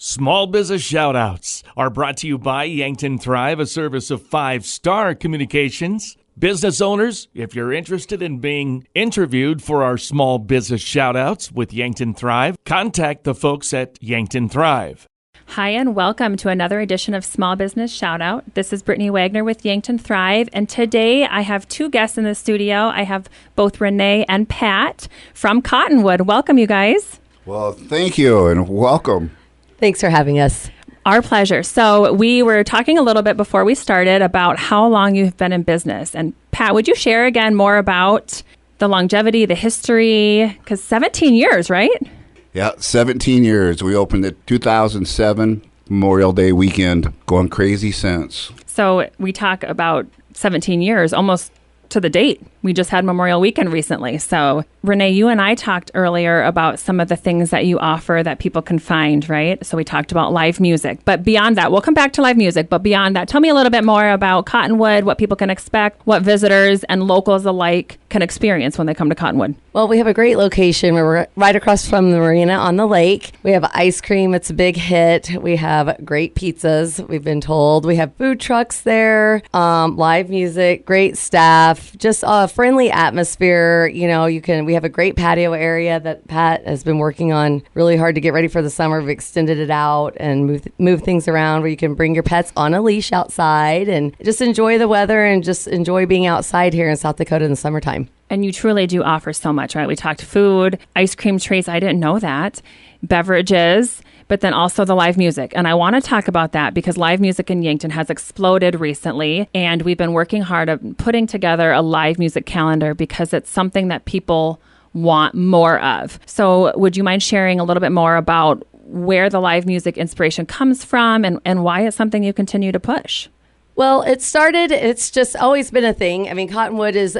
Small Business Shoutouts are brought to you by Yankton Thrive, a service of 5-Star Communications. Business owners, if you're interested in being interviewed for our Small Business Shoutouts with Yankton Thrive, contact the folks at Yankton Thrive. Hi, and welcome to another edition of Small Business Shoutout. This is Brittany Wagner with Yankton Thrive, and today I have two guests in the studio. I have both Renee and Pat from Cottonwood. Welcome, you guys. Well, thank you, and welcome. Thanks for having us. Our pleasure. So we were talking a little bit before we started about how long you've been in business. And Pat, would you share again more about the longevity, the history? Because 17 years, right? Yeah, 17 years. We opened it 2007, Memorial Day weekend, going crazy since. So we talk about 17 years, almost to the date. We just had Memorial Weekend recently. So Renee, you and I talked earlier about some of the things that you offer that people can find, right? So we talked about live music. But beyond that, we'll come back to live music. But beyond that, tell me a little bit more about Cottonwood, what people can expect, what visitors and locals alike can experience when they come to Cottonwood. Well, we have a great location. We're right across from the marina on the lake. We have ice cream. It's a big hit. We have great pizzas, we've been told. We have food trucks there, live music, great staff, just a friendly atmosphere. You know, we have a great patio area that Pat has been working on really hard to get ready for the summer. We've extended it out and move things around where you can bring your pets on a leash outside and just enjoy the weather and just enjoy being outside here in South Dakota in the summertime. And you truly do offer so much, right? We talked food, ice cream treats. I didn't know that. Beverages, but then also the live music. And I want to talk about that because live music in Yankton has exploded recently. And we've been working hard at putting together a live music calendar because it's something that people want more of. So would you mind sharing a little bit more about where the live music inspiration comes from and why it's something you continue to push? Well, it's just always been a thing. I mean,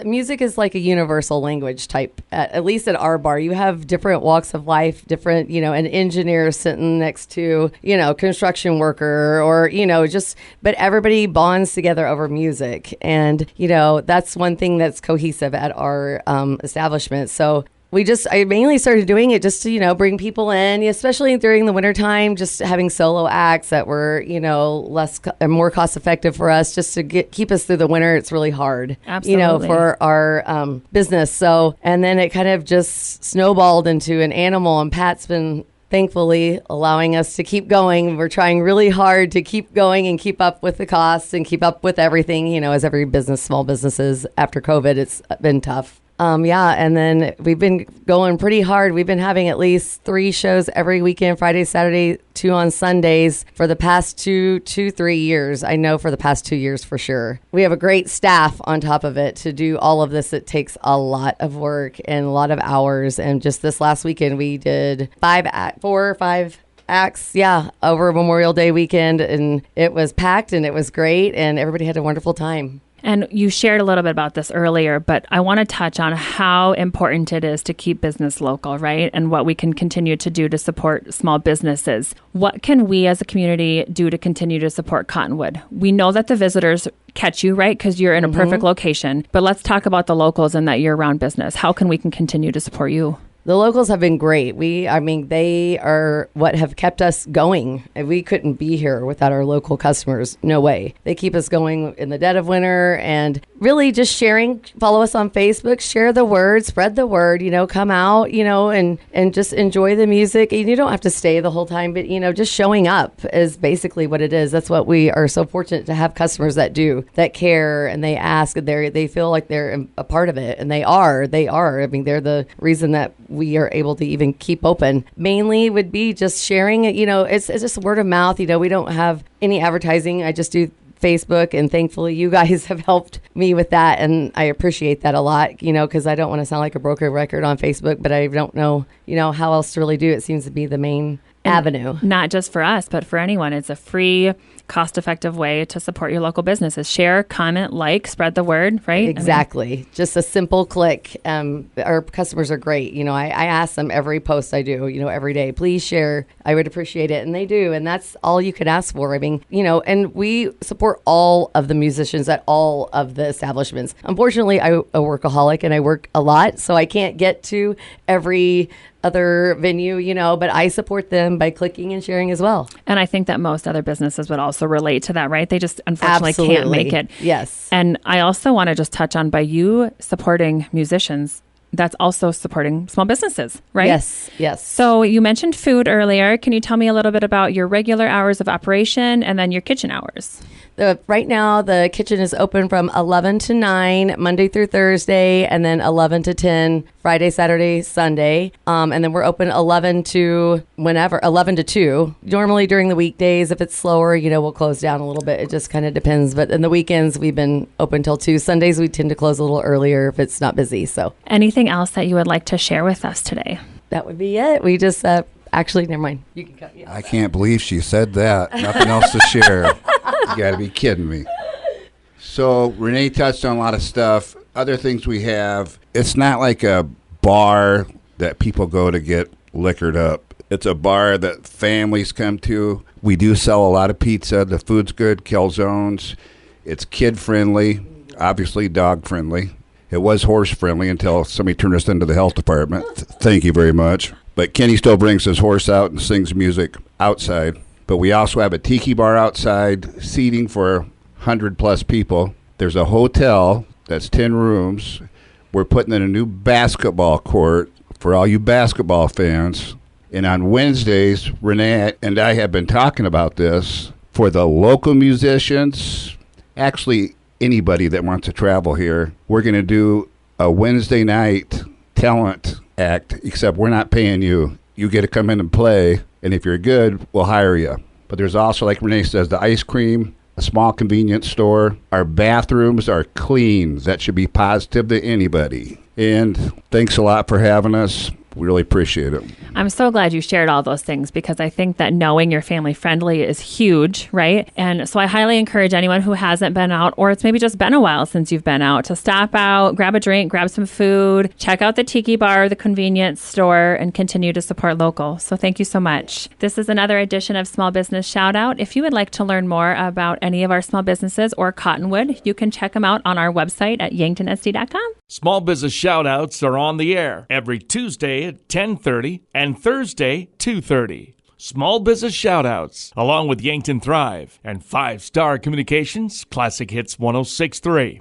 music is like a universal language type, at least at our bar. You have different walks of life, different, an engineer sitting next to, construction worker or, but everybody bonds together over music. And, that's one thing that's cohesive at our establishment. So I mainly started doing it just to, bring people in, especially during the wintertime, just having solo acts that were, more cost effective for us just to keep us through the winter. It's really hard, Absolutely. For our business. So, and then it kind of just snowballed into an animal, and Pat's been thankfully allowing us to keep going. We're trying really hard to keep going and keep up with the costs and keep up with everything, as every small businesses after COVID, it's been tough. And then we've been going pretty hard. We've been having at least 3 shows every weekend, Friday, Saturday, 2 on Sundays for the past 3 years. I know for the past 2 years for sure. We have a great staff on top of it to do all of this. It takes a lot of work and a lot of hours. And just this last weekend, we did 4 or 5 acts, over Memorial Day weekend. And it was packed and it was great. And everybody had a wonderful time. And you shared a little bit about this earlier, but I want to touch on how important it is to keep business local, right? And what we can continue to do to support small businesses. What can we as a community do to continue to support Cottonwood? We know that the visitors catch you, right? Because you're in a perfect location. But let's talk about the locals and that year-round business. How can we continue to support you? The locals have been great. They are what have kept us going. We couldn't be here without our local customers. No way. They keep us going in the dead of winter and really just sharing. Follow us on Facebook, share the word, spread the word, come out, and just enjoy the music. And you don't have to stay the whole time, but, just showing up is basically what it is. That's what we are so fortunate to have customers that care, and they ask, and they feel like they're a part of it. And they are. I mean, they're the reason that we are able to even keep open. Mainly would be just sharing it. It's just word of mouth. We don't have any advertising. I just do Facebook, and thankfully you guys have helped me with that, and I appreciate that a lot, because I don't want to sound like a broken record on Facebook, but I don't know, how else to really do it. It seems to be the main avenue. Not just for us, but for anyone. It's a free, cost-effective way to support your local businesses. Share, comment, like, spread the word, right? Exactly. Just a simple click. Our customers are great. I ask them every post I do, every day, please share. I would appreciate it. And they do. And that's all you could ask for. I mean, and we support all of the musicians at all of the establishments. Unfortunately, I'm a workaholic and I work a lot, so I can't get to every other venue, but I support them by clicking and sharing as well. And I think that most other businesses would also relate to that, right? They just unfortunately can't Absolutely. make it. Yes. And I also want to just touch on, by you supporting musicians, that's also supporting small businesses, right? Yes. So you mentioned food earlier. Can you tell me a little bit about your regular hours of operation and then your kitchen hours? Right now, the kitchen is open from 11 to 9, Monday through Thursday, and then 11 to 10, Friday, Saturday, Sunday. And then we're open 11 to 2. Normally during the weekdays, if it's slower, we'll close down a little bit. It just kind of depends. But in the weekends, we've been open till 2. Sundays, we tend to close a little earlier if it's not busy. So anything else that you would like to share with us today? that would be it. We just, actually, never mind. You can cut. Yeah. I can't believe she said that. Nothing else to share. You got to be kidding me. So Renee touched on a lot of stuff. Other things we have, it's not like a bar that people go to get liquored up. It's a bar that families come to. We do sell a lot of pizza. The food's good, calzones. It's kid-friendly, obviously dog-friendly. It was horse-friendly until somebody turned us into the health department. Thank you very much. But Kenny still brings his horse out and sings music outside. But we also have a tiki bar outside, seating for 100-plus people. There's a hotel that's 10 rooms. We're putting in a new basketball court for all you basketball fans. And on Wednesdays, Renee and I have been talking about this for the local musicians, actually anybody that wants to travel here. We're going to do a Wednesday night talent act, except we're not paying you. You get to come in and play, and if you're good, we'll hire you. But there's also, like Renee says, the ice cream, a small convenience store. Our bathrooms are clean. That should be positive to anybody. And thanks a lot for having us. We really appreciate it. I'm so glad you shared all those things, because I think that knowing you're family friendly is huge, right? And so I highly encourage anyone who hasn't been out, or it's maybe just been a while since you've been out, to stop out, grab a drink, grab some food, check out the tiki bar, the convenience store, and continue to support local. So thank you so much. This is another edition of Small Business Shoutout. If you would like to learn more about any of our small businesses or Cottonwood, you can check them out on our website at yanktonsd.com. Small Business Shoutouts are on the air every Tuesday at 10:30 and Thursday 2:30. Small Business Shoutouts, along with Yankton Thrive and 5 Star Communications Classic Hits 106.3.